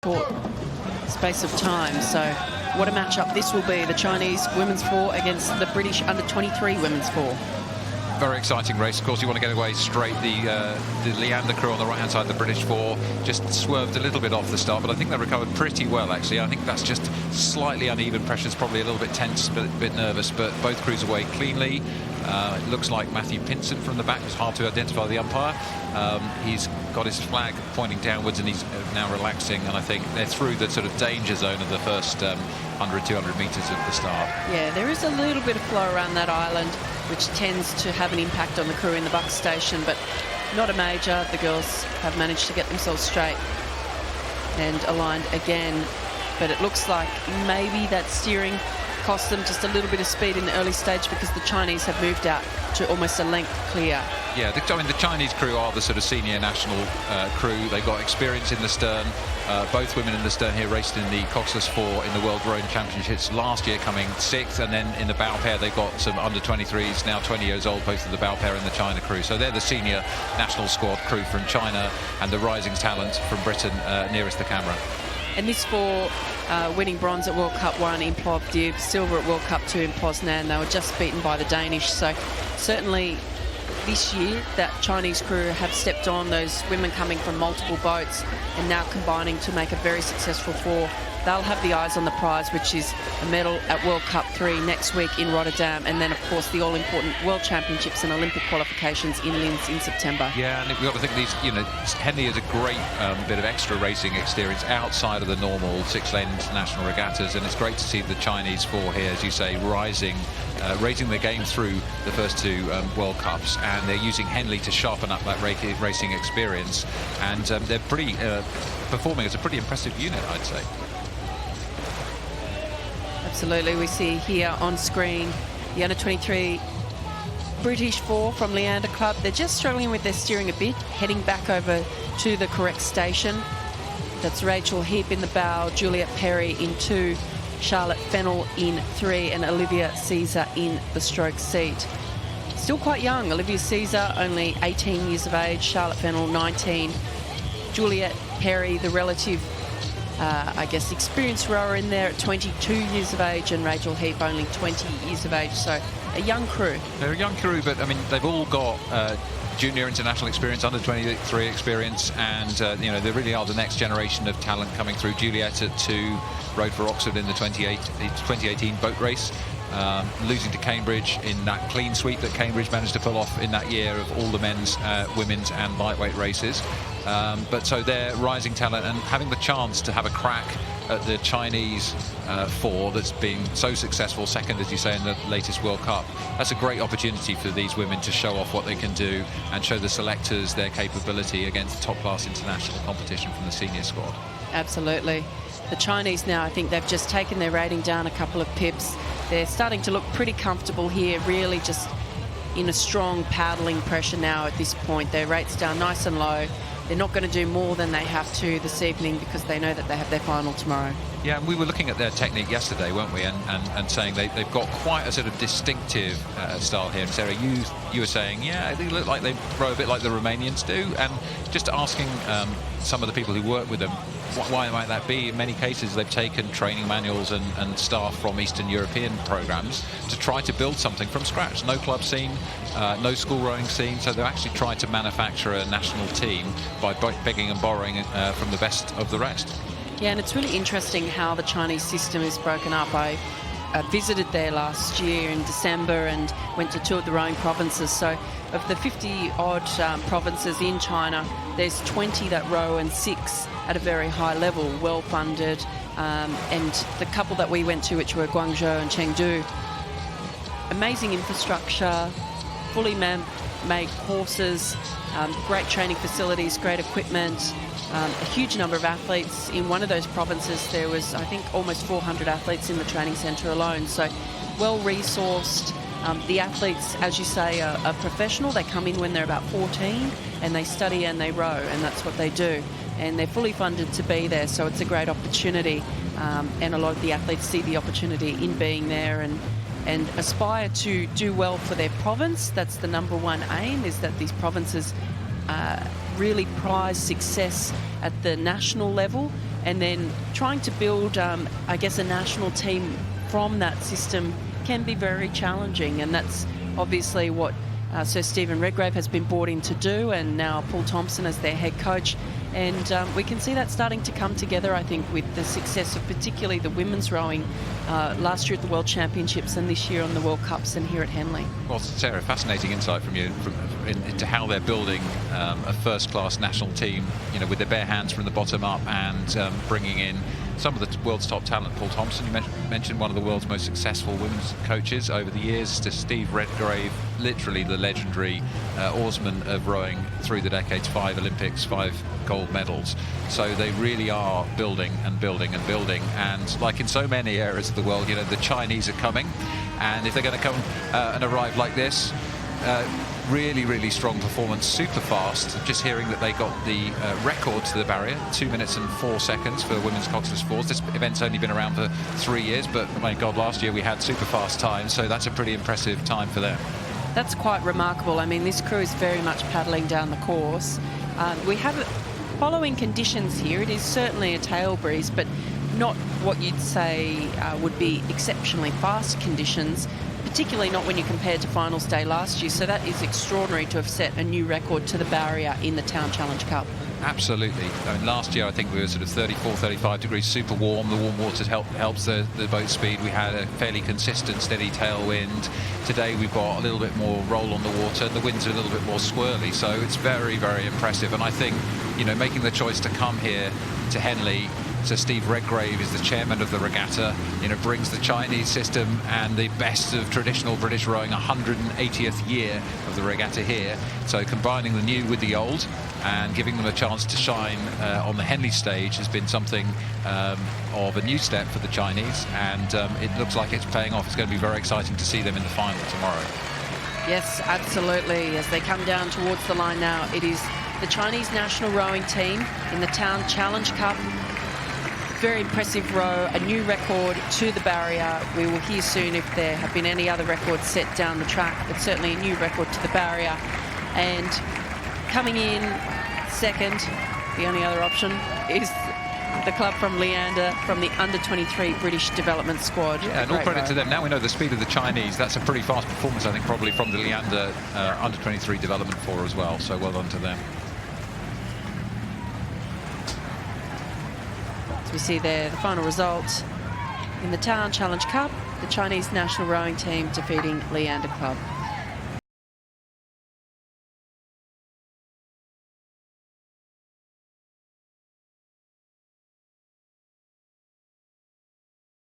short space of time. So what a matchup this will be, the Chinese women's four against the British under-23 women's four. Very exciting race. Of course, you want to get away straight. The Leander crew on the right-hand side, the British four, just swerved a little bit off the start, but I think they recovered pretty well, actually. I think that's just slightly uneven. Pressure's probably a little bit tense, but a bit nervous, but both crews away cleanly. It looks like Matthew Pinson from the back. It's hard to identify the umpire. He's got his flag pointing downwards and he's now relaxing, and I think they're through the sort of danger zone of the first 100, 200 metres of the start. Yeah, there is a little bit of flow around that island, which tends to have an impact on the crew in the buck station, but not a major. The girls have managed to get themselves straight and aligned again, but it looks like maybe that steering cost them just a little bit of speed in the early stage because the Chinese have moved out to almost a length clear. Yeah, I mean, the Chinese crew are the sort of senior national crew. They've got experience in the stern. Both women in the stern here raced in the Coxless 4 in the World Rowing Championships last year, coming 6th, and then in the bow pair they've got some under-23s, now 20 years old, both of the bow pair in the China crew. So they're the senior national squad crew from China and the rising talent from Britain nearest the camera. And this for winning bronze at World Cup 1 in Plovdiv, silver at World Cup 2 in Poznan. They were just beaten by the Danish. So certainly this year that Chinese crew have stepped on, those women coming from multiple boats and now combining to make a very successful four. They'll have the eyes on the prize, which is a medal at World Cup 3 next week in Rotterdam, and then of course the all-important World Championships and Olympic qualifications in Linz in September. Yeah, and we've got to think these, you know, Henley is a great bit of extra racing experience outside of the normal six-lane international regattas, and it's great to see the Chinese four here, as you say, raising the game through the first two World Cups, and they're using Henley to sharpen up that racing experience, and they're pretty performing as a pretty impressive unit, I'd say. Absolutely. We see here on screen the under-23 British four from Leander Club. They're just struggling with their steering a bit, heading back over to the correct station. That's Rachel Heap in the bow, Juliet Perry in 2, Charlotte Fennell in 3, and Olivia Caesar in the stroke seat. Still quite young. Olivia Caesar only 18 years of age, Charlotte Fennell 19. Juliet Perry, the relative I guess experienced rower in there at 22 years of age, and Rachel Heap only 20 years of age, so a young crew. They're a young crew, but I mean they've all got junior international experience, under 23 experience, and you know, they really are the next generation of talent coming through. Juliet at 2 rode for Oxford in the 2018 boat race, losing to Cambridge in that clean sweep that Cambridge managed to pull off in that year of all the men's, women's and lightweight races. But so they're rising talent, and having the chance to have a crack at the Chinese four that's been so successful, second, as you say, in the latest World Cup. That's a great opportunity for these women to show off what they can do and show the selectors their capability against top-class international competition from the senior squad. Absolutely. The Chinese now, I think they've just taken their rating down a couple of pips. They're starting to look pretty comfortable here, really just in a strong paddling pressure now at this point. Their rates down nice and low. They're not going to do more than they have to this evening because they know that they have their final tomorrow. Yeah, and we were looking at their technique yesterday, weren't we? And saying they've got quite a sort of distinctive style here. And Sarah, you were saying, yeah, they look like they row a bit like the Romanians do. And just asking some of the people who work with them, why might that be? In many cases, they've taken training manuals and staff from Eastern European programs to try to build something from scratch. No club scene, no school rowing scene, so they've actually tried to manufacture a national team by begging and borrowing from the best of the rest. Yeah, and it's really interesting how the Chinese system is broken up. I visited there last year in December and went to 2 of the rowing provinces. So of the 50-odd provinces in China, there's 20 that row and 6 at a very high level, well-funded. And the couple that we went to, which were Guangzhou and Chengdu, amazing infrastructure, fully man-made courses, great training facilities, great equipment, a huge number of athletes. In one of those provinces, there was, I think, almost 400 athletes in the training centre alone. So well-resourced. The athletes, as you say, are professional. They come in when they're about 14 and they study and they row, and that's what they do. And they're fully funded to be there, so it's a great opportunity. And a lot of the athletes see the opportunity in being there and aspire to do well for their province. That's the #1 aim, is that these provinces really prize success at the national level and then trying to build, I guess, a national team from that system can be very challenging, and that's obviously what Sir Stephen Redgrave has been brought in to do, and now Paul Thompson as their head coach. And we can see that starting to come together, I think, with the success of particularly the women's rowing last year at the World Championships and this year on the World Cups and here at Henley. Well, Sarah, fascinating insight from you into how they're building a first-class national team, with their bare hands from the bottom up, and bringing in some of the world's top talent. Paul Thompson, you mentioned, one of the world's most successful women's coaches over the years, to Steve Redgrave, literally the legendary oarsman of rowing through the decades, 5 Olympics, 5 gold medals. So they really are building and building and building. And like in so many areas of the world, the Chinese are coming. And if they're going to come and arrive like this, really, really strong performance, super fast. Just hearing that they got the record to the barrier, 2 minutes and 4 seconds for women's coxless fours. This event's only been around for 3 years, but my God, last year we had super fast times, so that's a pretty impressive time for them. That's quite remarkable. I mean, this crew is very much paddling down the course. We have following conditions here. It is certainly a tail breeze, but not what you'd say would be exceptionally fast conditions, particularly not when you compare to finals day last year. So that is extraordinary to have set a new record to the barrier in the Town Challenge Cup. Absolutely. I mean, last year I think we were sort of 34, 35 degrees, super warm. The warm water helps the boat speed. We had a fairly consistent, steady tailwind. Today we've got a little bit more roll on the water. The winds are a little bit more swirly, so it's very, very impressive. And I think, making the choice to come here to Henley. So Steve Redgrave is the chairman of the regatta, brings the Chinese system and the best of traditional British rowing, 180th year of the regatta here. So combining the new with the old and giving them a chance to shine on the Henley stage has been something of a new step for the Chinese, and it looks like it's paying off. It's going to be very exciting to see them in the final tomorrow. Yes, absolutely. As they come down towards the line now, it is the Chinese national rowing team in the Town Challenge Cup. Very impressive row, a new record to the barrier. We will hear soon if there have been any other records set down the track, but certainly a new record to the barrier. And coming in second, the only other option is the club from Leander, from the under-23 British development squad. Yeah, and all credit to them. Now we know the speed of the Chinese. That's a pretty fast performance, I think, probably from the Leander under-23 development four as well. So well done to them. We see there the final result in the Town Challenge Cup, the Chinese national rowing team defeating Leander Club.